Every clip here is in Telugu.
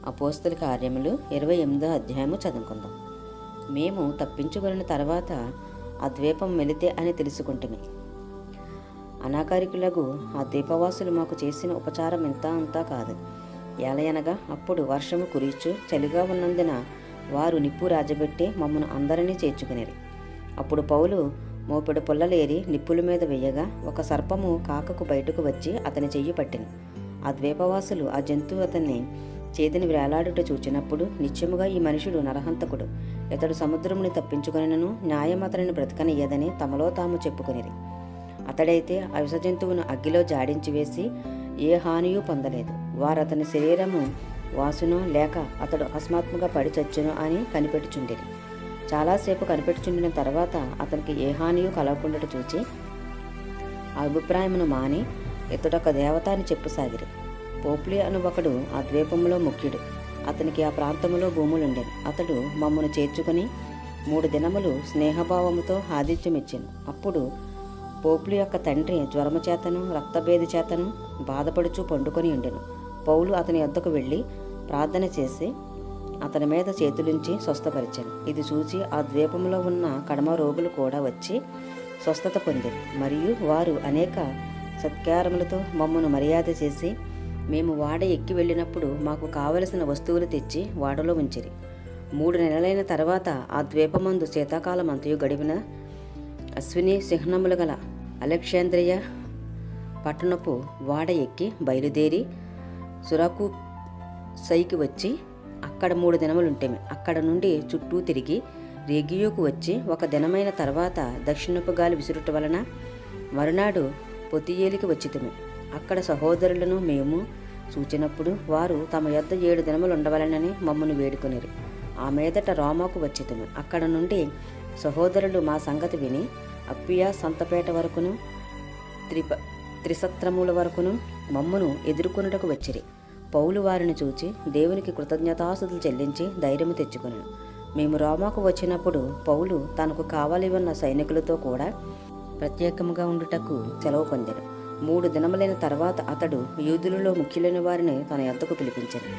అపోస్తల కార్యములు 28వ అధ్యాయము చదువుకుందాం. మేము తప్పించుకొనిన తర్వాత ఆ ద్వీపం మెలితే అని తెలుసుకుంటుని. అనాకారికులకు ఆ ద్వీపవాసులు మాకు చేసిన ఉపచారం ఇంత అంతా కాదు. ఏలయనగా అప్పుడు వర్షము కురీచు చలిగా ఉన్నందున వారు నిప్పు రాజబెట్టి మమ్మను అందరినీ చేర్చుకునేరి. అప్పుడు పౌలు మోపెడు పుల్లలేరి నిప్పుల మీద వేయగా ఒక సర్పము కాకకు బయటకు వచ్చి అతని చెయ్యి పట్టింది. ఆ ద్వీపవాసులు ఆ జంతువు అతన్ని చేతిని వేలాడుట చూచినప్పుడు నిత్యముగా ఈ మనుషుడు నరహంతకుడు, ఇతడు సముద్రముని తప్పించుకొనినను న్యాయం అతనిని బ్రతకనియ్యదని తమలో తాము చెప్పుకొనిరి. అతడైతే ఆ విష జంతువును అగ్గిలో జాడించి వేసి ఏ హానియూ పొందలేదు. వారు అతని శరీరము వాసునో లేక అతడు అకస్మాత్తుగా పడి చచ్చునో అని కనిపెట్టుచుండిరి. చాలాసేపు కనిపెట్టుచుండిన తర్వాత అతనికి ఏ హానియూ కలగకుండా చూచి ఆ అభిప్రాయమును మాని ఇతడొక దేవత అని చెప్పుసాగిరి. పోప్లి అను ఒకడు ఆ ద్వీపంలో ముఖ్యుడు. అతనికి ఆ ప్రాంతంలో భూములుండెను. అతడు మమ్మను చేర్చుకుని 3 దినములు స్నేహభావముతో ఆతిథ్యమిచ్చెను. అప్పుడు పోప్లి యొక్క తండ్రి జ్వరము చేతను రక్తభేది చేతను బాధపడుచు పండుకొని ఉండెను. పౌలు అతని వద్దకు వెళ్ళి ప్రార్థన చేసి అతని మీద చేతులుంచి స్వస్థపరిచాను. ఇది చూచి ఆ ద్వీపంలో ఉన్న కడమ రోగులు కూడా వచ్చి స్వస్థత పొందిరి. మరియు వారు అనేక సత్కారములతో మమ్మను మర్యాద చేసి మేము వాడ ఎక్కి వెళ్ళినప్పుడు మాకు కావలసిన వస్తువులు తెచ్చి వాడలో ఉంచిరి. 3 నెలలైన తర్వాత ఆ ద్వీపమందు శీతాకాలం అంతయు గడిపిన అశ్విని చిహ్నములు గల అలెగ్జాంద్రియ పట్టణపు వాడ ఎక్కి బయలుదేరి సురాకు సైకి వచ్చి అక్కడ 3 దినములుంటేమి. అక్కడ నుండి చుట్టూ తిరిగి రేగియోకు వచ్చి 1 దినమైన తర్వాత దక్షిణపు గాలి విసురుట వలన మరునాడు పొతియేలికి వచ్చితిమి. అక్కడ సహోదరులను మేము చూచినప్పుడు వారు తమ యొద్ద 7 దినములు ఉండవలనని మమ్మను వేడుకొనిరి. ఆ మీదట రోమాకు వచ్చితిమి. అక్కడ నుండి సహోదరులు మా సంగతి విని అప్పియా సంతపేట వరకును త్రిసత్రముల వరకును మమ్మను ఎదుర్కొనుటకు వచ్చిరి. పౌలు వారిని చూచి దేవునికి కృతజ్ఞతాస్తుతులు చెల్లించి ధైర్యము తెచ్చుకొనెను. మేము రోమాకు వచ్చినప్పుడు పౌలు తనకు కావాలి ఉన్న సైనికులతో కూడా ప్రత్యేకముగా ఉండుటకు సెలవు పొందెను. 3 దినములైన తర్వాత అతడు యూదులలో ముఖ్యులైన వారిని తన యొద్దకు పిలిపించెను.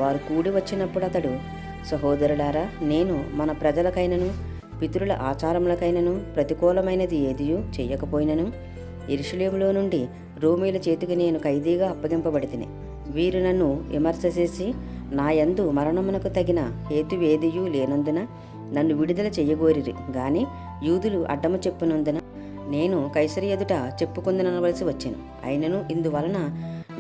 వారు కూడి వచ్చినప్పుడు అతడు, సహోదరులారా, నేను మన ప్రజలకైనను పితరుల ఆచారములకైనను ప్రతికూలమైనది ఏదియూ చెయ్యకపోయినను యెరూషలేములో నుండి రోమీల చేతికి నేను ఖైదీగా అప్పగింపబడితిని. వీరు నన్ను విమర్శ చేసి నా యందు మరణమునకు తగిన హేతువేదియూ లేనందున నన్ను విడుదల చెయ్యగోరిరి. గాని యూదులు అడ్డము చెప్పునందున నేను కైసరి ఎదుట చెప్పుకుందనవలసి వచ్చాను. అయినను ఇందువలన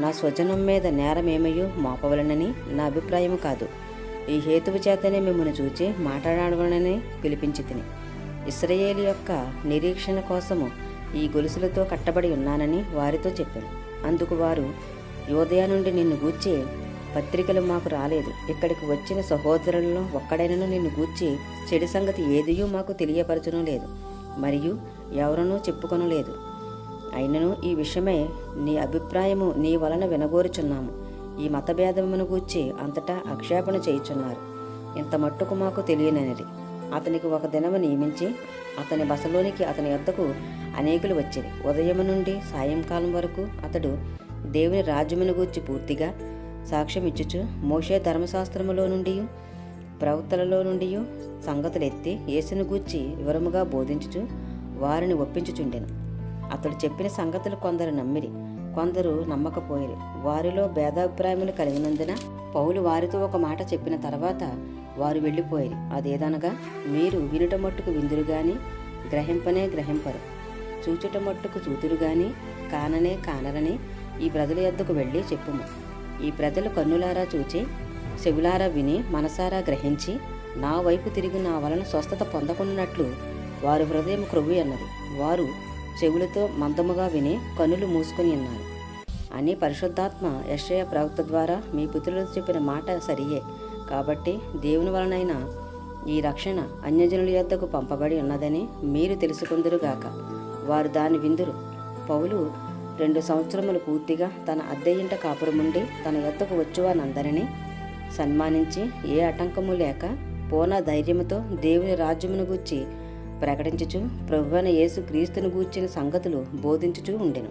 నా స్వజనం మీద నేరమేమయో మోపవలనని నా అభిప్రాయము కాదు. ఈ హేతువు చేతనే మిమ్మల్ని చూచి మాట్లాడవలనని పిలిపించి తిని. ఇశ్రాయేలు యొక్క నిరీక్షణ కోసము ఈ గొలుసులతో కట్టబడి ఉన్నానని వారితో చెప్పాను. అందుకు వారు, యోదయ నుండి నిన్ను గూర్చి పత్రికలు మాకు రాలేదు. ఇక్కడికి వచ్చిన సహోదరులలో ఒక్కడైనను నిన్ను గూర్చి చెడు సంగతి ఏదియూ మాకు తెలియపరచడం లేదు, మరియు ఎవరనూ చెప్పుకొనలేదు. అయినను ఈ విషయమై నీ అభిప్రాయము నీ వలన వినగోరుచున్నాము. ఈ మతభేదమును గూర్చి అంతటా ఆక్షేపణ చేయుచున్నారు. ఇంత మట్టుకు మాకు తెలియననిది. అతనికి 1 దినము నియమించి అతని బసలోనికి అతని యొద్దకు అనేకులు వచ్చిరి. ఉదయము నుండి సాయంకాలం వరకు అతడు దేవుని రాజ్యమును గూర్చి పూర్తిగా సాక్ష్యమిచ్చుచు మోషే ధర్మశాస్త్రములో నుండి ప్రవక్తలలో నుండి సంగతులెత్తి యేసును గూర్చి వివరముగా బోధించుచు వారిని ఒప్పించుచుండెను. అతడు చెప్పిన సంగతులు కొందరు నమ్మిరి, కొందరు నమ్మకపోయిరి. వారిలో భేదాభిప్రాయములు కలిగినందున పౌలు వారితో ఒక మాట చెప్పిన తర్వాత వారు వెళ్ళిపోయిరి. అదేదనగా, మీరు వినుట మట్టుకు విందురు గాని గ్రహింపనే గ్రహింపరు, చూచుట మట్టుకు చూతురు గాని కాననే కానరని ఈ ప్రజల యొద్దకు వెళ్ళి చెప్పుము. ఈ ప్రజలు కన్నులారా చూచి చెవులారా విని మనసారా గ్రహించి నా వైపు తిరిగి నా వలన స్వస్థత పొందకున్నట్లు వారి హృదయం క్రొవ్వి అన్నది. వారు చెవులతో మందముగా విని కన్నులు మూసుకొని ఉన్నారు అని పరిశుద్ధాత్మ యెషయా ప్రవక్త ద్వారా మీ పితరులతో చెప్పిన మాట సరియే. కాబట్టి దేవుని వలనైన ఈ రక్షణ అన్యజనుల యొద్దకు పంపబడి ఉన్నదని మీరు తెలుసుకుందురుగాక. వారు దాని విందురు. పౌలు 2 సంవత్సరములు పూర్తిగా తన అద్దె ఇంట కాపురముండి తన యొద్దకు వచ్చువానందరినీ సన్మానించి ఏ ఆటంకము లేక పూర్ణ ధైర్యముతో దేవుని రాజ్యమును గూర్చి ప్రకటించుచు ప్రభువైన యేసు క్రీస్తును గూర్చిన సంగతులు బోధించుచూ ఉండెను.